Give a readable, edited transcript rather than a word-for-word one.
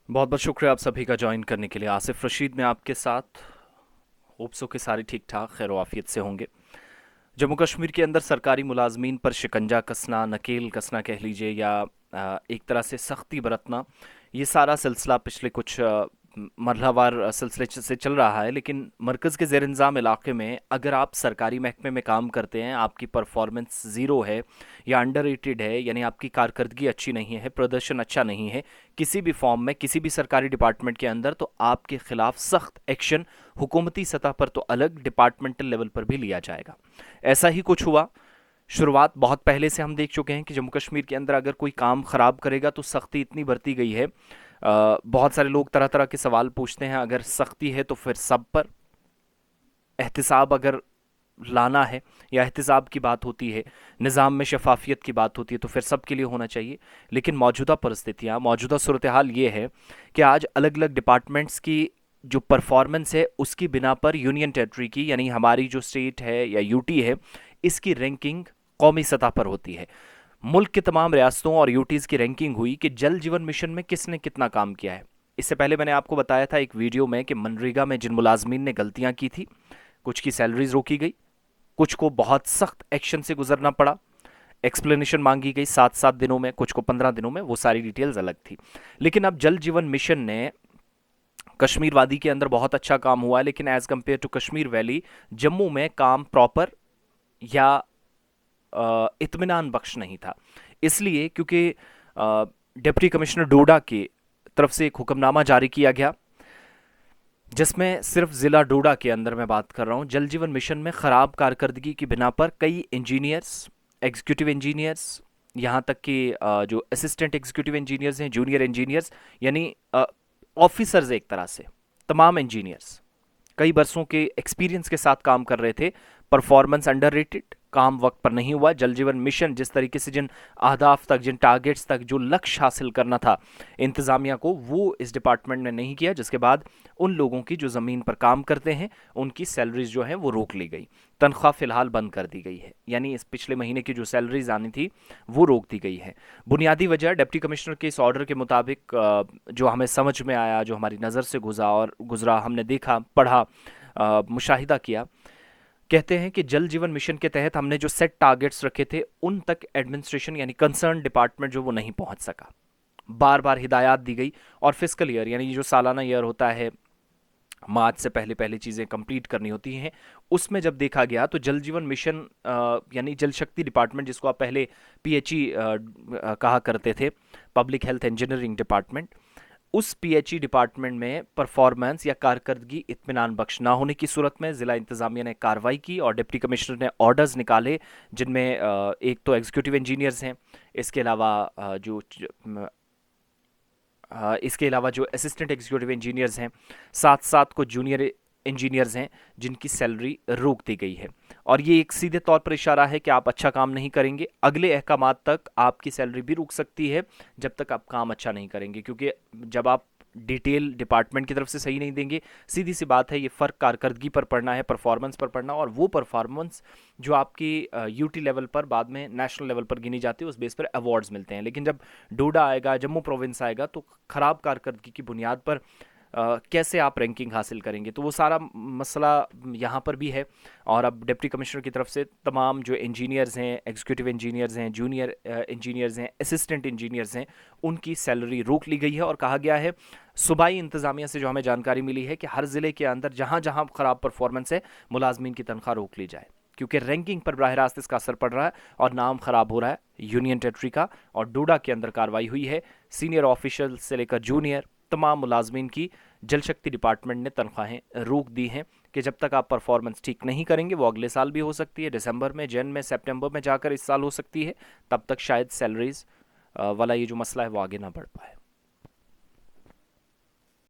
बहुत बहुत शुक्रिया आप सभी का ज्वाइन करने के लिए। आसिफ रशीद में आपके साथ। होप्सो के सारे ठीक ठाक खैर आफियत से होंगे। जम्मू कश्मीर के अंदर सरकारी मुलाजमीन पर शिकंजा कसना, नकेल कसना कह लीजिए, या एक तरह से सख्ती बरतना, ये सारा सिलसिला पिछले कुछ मरहलावार सिलसिले से चल रहा है। लेकिन मरकज़ के ज़ेर इंतज़ाम इलाके में अगर आप सरकारी महकमे में काम करते हैं, आपकी परफॉर्मेंस ज़ीरो है या अंडररेटेड है, यानी आपकी कारकर्दगी अच्छी नहीं है, प्रदर्शन अच्छा नहीं है किसी भी फॉर्म में, किसी भी सरकारी डिपार्टमेंट के अंदर, तो आपके खिलाफ सख्त एक्शन हुकूमती सतह पर तो अलग, डिपार्टमेंटल लेवल पर भी लिया जाएगा। ऐसा ही कुछ हुआ। शुरुआत बहुत पहले से हम देख चुके हैं कि जम्मू कश्मीर के अंदर अगर कोई काम खराब करेगा तो सख्ती इतनी बरती गई है। बहुत सारे लोग तरह तरह के सवाल पूछते हैं, अगर सख्ती है तो फिर सब पर, एहतिसाब अगर लाना है या एहतिसाब की बात होती है, निज़ाम में शफाफियत की बात होती है, तो फिर सब के लिए होना चाहिए। लेकिन मौजूदा परिस्थितियाँ, मौजूदा सूरत हाल ये है कि आज अलग अलग डिपार्टमेंट्स की जो परफॉर्मेंस है उसकी बिना पर यूनियन टेरिटरी की, यानी हमारी जो स्टेट है या यूटी है, इसकी रैंकिंग कौमी सतह पर होती है। मुल्क की तमाम रियासतों और यूटीज़ की रैंकिंग हुई कि जल जीवन मिशन में किसने कितना काम किया है। इससे पहले मैंने आपको बताया था एक वीडियो में कि मनरेगा में जिन मुलाजमीन ने गलतियां की थी, कुछ की सैलरीज रोकी गई, कुछ को बहुत सख्त एक्शन से गुजरना पड़ा, एक्सप्लेनेशन मांगी गई 7 7 दिनों में, कुछ को 15 दिनों में, वो सारी डिटेल्स अलग थी। लेकिन अब जल जीवन मिशन ने कश्मीर वादी के अंदर बहुत अच्छा काम हुआ है, लेकिन as compare to Kashmir valley, Jammu में काम प्रॉपर या इत्मीनान बख्श नहीं था। इसलिए क्योंकि डिप्टी कमिश्नर डोडा की तरफ से एक हुक्मनामा जारी किया गया, जिसमें सिर्फ ज़िला डोडा के अंदर मैं बात कर रहा हूँ, जल जीवन मिशन में ख़राब कारकर्दगी की बिना पर कई इंजीनियर्स, एग्जीक्यूटिव इंजीनियर्स, यहाँ तक कि जो असिस्टेंट एग्जीक्यूटिव इंजीनियर्स हैं, जूनियर इंजीनियर्स, यानी ऑफिसर्स, एक तरह से तमाम इंजीनियर्स कई बरसों के एक्सपीरियंस के साथ काम कर रहे थे। परफॉर्मेंस अंडररेटेड, काम वक्त पर नहीं हुआ। जल जीवन मिशन जिस तरीके से जिन अहदाफ तक, जिन टारगेट्स तक, जो लक्ष्य हासिल करना था इंतज़ामिया को, वो इस डिपार्टमेंट ने नहीं किया, जिसके बाद उन लोगों की जो ज़मीन पर काम करते हैं उनकी सैलरीज जो है वो रोक ली गई, तनख्वाह फ़िलहाल बंद कर दी गई है। यानी इस पिछले महीने की जो सैलरीज आनी थी वो रोक दी गई है। बुनियादी वजह डिप्टी कमिश्नर के इस ऑर्डर के मुताबिक, जो हमें समझ में आया, जो हमारी नज़र से गुजरा, हमने देखा, पढ़ा, मुशाहिदा किया, कहते हैं कि जल जीवन मिशन के तहत हमने जो सेट टारगेट्स रखे थे उन तक एडमिनिस्ट्रेशन यानी कंसर्न डिपार्टमेंट जो वो नहीं पहुंच सका। बार बार हिदायत दी गई, और फिजिकल ईयर यानी जो सालाना ईयर होता है, मार्च से पहले पहले चीज़ें कंप्लीट करनी होती हैं, उसमें जब देखा गया तो जल जीवन मिशन यानी जल शक्ति डिपार्टमेंट, जिसको आप पहले पीएचई कहा करते थे, पब्लिक हेल्थ इंजीनियरिंग डिपार्टमेंट, उस पीएचई डिपार्टमेंट में परफॉर्मेंस या कारकर्दगी इत्मीनान बख्श ना होने की सूरत में ज़िला इंतज़ामिया ने कार्रवाई की और डिप्टी कमिश्नर ने ऑर्डर्स निकाले, जिनमें एक तो एग्जीक्यूटिव इंजीनियर्स हैं, इसके अलावा इसके अलावा जो असिस्टेंट एग्जीक्यूटिव इंजीनियर्स हैं, साथ साथ को जूनियर इंजीनियर्स हैं जिनकी सैलरी रोक दी गई है। और ये एक सीधे तौर पर इशारा है कि आप अच्छा काम नहीं करेंगे, अगले अहकामात तक आपकी सैलरी भी रुक सकती है जब तक आप काम अच्छा नहीं करेंगे। क्योंकि जब आप डिटेल डिपार्टमेंट की तरफ से सही नहीं देंगे, सीधी सी बात है, ये फ़र्क कारकर्दगी पर पड़ना है, परफॉर्मेंस पर पड़ना, और वो परफॉर्मेंस जो आपकी यूटी लेवल पर बाद में नेशनल लेवल पर गिनी जाती है, उस बेस पर अवार्ड्स मिलते हैं। लेकिन जब डोडा आएगा, जम्मू प्रोविंस आएगा, तो ख़राब कारकर्दगी की बुनियाद पर कैसे आप रैंकिंग हासिल करेंगे, तो वो सारा मसला यहाँ पर भी है। और अब डिप्टी कमिश्नर की तरफ से तमाम जो इंजीनियर्स हैं, एग्जीक्यूटिव इंजीनियर्स हैं, जूनियर इंजीनियर्स हैं, असिस्टेंट इंजीनियर्स हैं, उनकी सैलरी रोक ली गई है। और कहा गया है, सूबाई इंतज़ामिया से जो हमें जानकारी मिली है, कि हर ज़िले के अंदर जहाँ जहाँ ख़राब परफॉर्मेंस है, मुलाजमीन की तनख्वाह रोक ली जाए, क्योंकि रैंकिंग पर बराह रास्त इसका असर पड़ रहा है और नाम ख़राब हो रहा है यूनियन टेरिटरी का। और डोडा के अंदर कार्रवाई हुई है, सीनियर ऑफिशियल से लेकर जूनियर तमाम मुलाजमीन की जल शक्ति डिपार्टमेंट ने तनख्वाहें रोक दी हैं कि जब तक आप परफॉर्मेंस ठीक नहीं करेंगे, वो अगले साल भी हो सकती है, दिसंबर में, जन में, सितंबर में जाकर इस साल हो सकती है, तब तक शायद सैलरीज वाला ये जो मसला है वो आगे ना बढ़ पाए।